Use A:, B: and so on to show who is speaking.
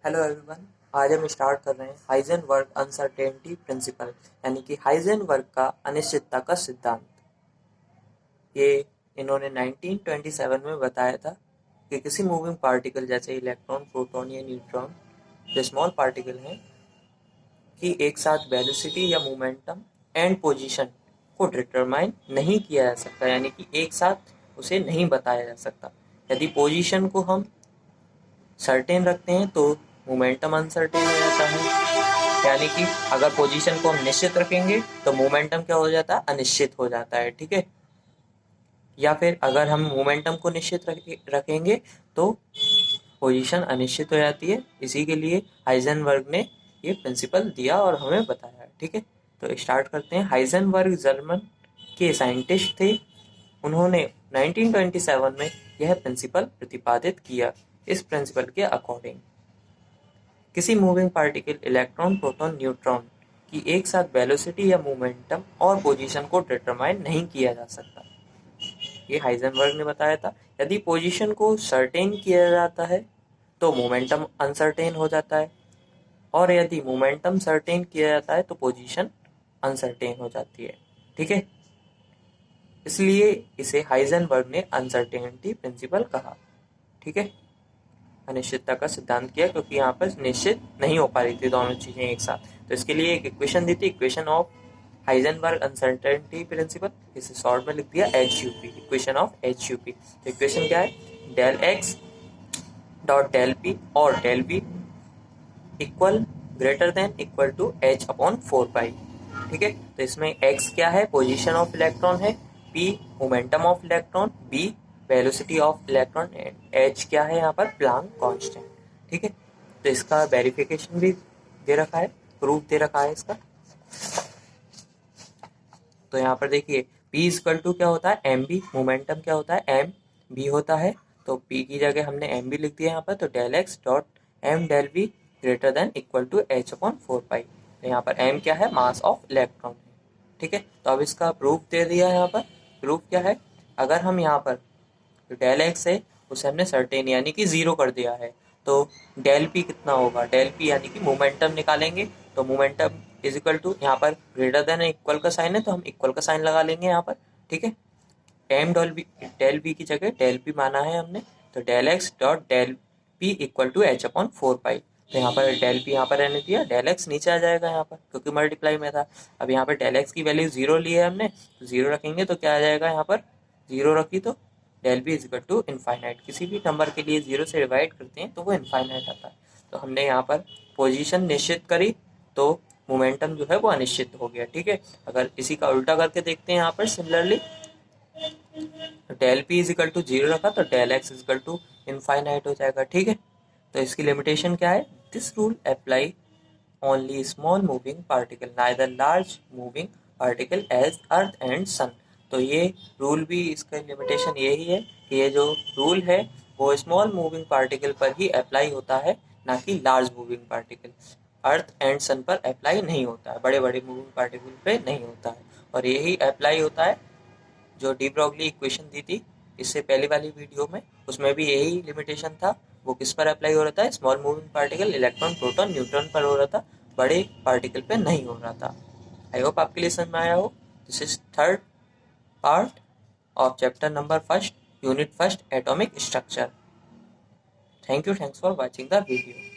A: Hello everyone. आज हम start कर रहे हैं हाइजेनबर्ग अनसर्टेनिटी प्रिंसिपल, यानी कि हाइजेनबर्ग का अनिश्चितता का सिद्धांत। ये इन्होंने 1927 में बताया था कि किसी मूविंग पार्टिकल जैसे इलेक्ट्रॉन, प्रोटॉन या न्यूट्रॉन जो स्मॉल पार्टिकल हैं कि एक साथ वेलोसिटी या मोमेंटम एंड पोजीशन को डिटरमाइन नहीं किया जा सकता, यानी कि एक साथ उसे नहीं बताया जा सकता। यदि पोजीशन को हम सर्टेन रखते हैं तो मोमेंटम अनसर्टेन हो जाता है, यानी कि अगर पोजीशन को हम निश्चित रखेंगे तो मोमेंटम क्या हो जाता है, अनिश्चित हो जाता है। ठीक है। या फिर अगर हम मोमेंटम को निश्चित रखेंगे तो पोजीशन अनिश्चित हो जाती है। इसी के लिए हाइजेनबर्ग ने ये प्रिंसिपल दिया और हमें बताया। ठीक है, तो स्टार्ट करते हैं। हाइजेनबर्ग जर्मन के साइंटिस्ट थे। उन्होंने 1927 में यह प्रिंसिपल प्रतिपादित किया। इस प्रिंसिपल के अकॉर्डिंग किसी moving particle electron, proton, neutron की एक साथ वेलोसिटी या मोमेंटम और पोजीशन को डिटरमाइन नहीं किया जा सकता। ये हाइजेनबर्ग ने बताया था। यदि पोजीशन को सर्टेन किया जाता है तो मोमेंटम अनसर्टेन हो जाता है, और यदि मोमेंटम सर्टेन किया जाता है तो पोजीशन अनसर्टेन हो जाती है। ठीक है, इसलिए इसे हाइजेनबर्ग ने अनसर्टेनिटी प्रिंसिपल कहा। ठीक है, अनिश्चितता का सिद्धांत किया, क्योंकि यहाँ पर निश्चित नहीं हो पा रही थी दोनों चीजें एक साथ। तो इसके लिए एक इक्वेशन दी थी, equation of Heisenberg uncertainty principle. इसे शॉर्ट में लिख दिया HUP, इक्वेशन ऑफ HUP। तो इक्वेशन क्या है, del x dot del p और del b equal greater than equal to H upon 4 pi. ठीक है, तो इसमें x क्या है, पोजीशन ऑफ इलेक्ट्रॉन है, p momentum of electron, b velocity of electron, h क्या है यहाँ पर, प्लांक कांस्टेंट। ठीक है, तो इसका वेरिफिकेशन भी दे रखा है, प्रूफ दे रखा है इसका। तो यहाँ पर देखिए p इक्वल टू क्या होता है, mb, मोमेंटम क्या होता है, mb होता है। तो p की जगह हमने mb लिख दिया यहाँ पर। तो del x dot m del b greater than equal to H upon 4 pi. तो यहाँ पर m क्या है, मास ऑफ इलेक्ट्रॉन है। ठीक है, तो अब इसका प्रूफ दे दिया यहाँ पर। प्रूफ क्या है, अगर हम यहाँ पर जो डेल एक्स है उसे हमने सर्टेन यानी कि 0 कर दिया है, तो डेल पी कितना होगा, डेल पी यानी कि मोमेंटम निकालेंगे। तो मोमेंटम इज इक्वल टू, यहाँ पर ग्रेटर देन इक्वल का साइन है तो हम इक्वल का साइन लगा लेंगे यहाँ पर। ठीक है, एम डेल बी की जगह डेल पी माना है हमने, तो del x dot del p equal to H upon 4 pi. तो यहाँ पर डेल पी यहाँ पर रहने दिया, डेल एक्स नीचे आ जाएगा यहाँ पर क्योंकि मल्टीप्लाई में था। अब यहाँ पर डेल एक्स की वैल्यू 0 ली है हमने, तो 0 रखेंगे तो क्या आ जाएगा, यहाँ पर 0 रखी तो del b is equal to infinite. किसी भी नंबर के लिए 0 से डिवाइड करते हैं तो वो इनफाइनाइट आता है। तो हमने यहाँ पर पोजीशन निश्चित करी तो मोमेंटम जो है वो अनिश्चित हो गया। ठीक है, अगर इसी का उल्टा करके देखते हैं यहाँ पर similarly, del p is equal to 0 रखा तो del x is equal to infinite हो जाएगा। ठीक है, तो इसकी लिमिटेशन क्या है, this rule apply only small moving particle, neither large moving particle as earth and sun. तो ये रूल भी, इसका लिमिटेशन यही है कि ये जो रूल है वो स्मॉल मूविंग पार्टिकल पर ही अप्लाई होता है, ना कि large moving particle. Earth and sun पर अप्लाई नहीं होता है, बड़े बड़े मूविंग पार्टिकल पे नहीं होता है। और यही अप्लाई होता है जो डी ब्रॉगली इक्वेशन दी थी इससे पहले वाली वीडियो में, उसमें भी यही लिमिटेशन था। वो किस पर अप्लाई हो रहा था, small moving particle electron, proton, neutron पर हो रहा था, बड़े पार्टिकल पे नहीं हो रहा था। आई होप आपके लिए समझ में आया हो। This is third part of chapter number first, unit first, atomic structure. Thank you, thanks for watching the video.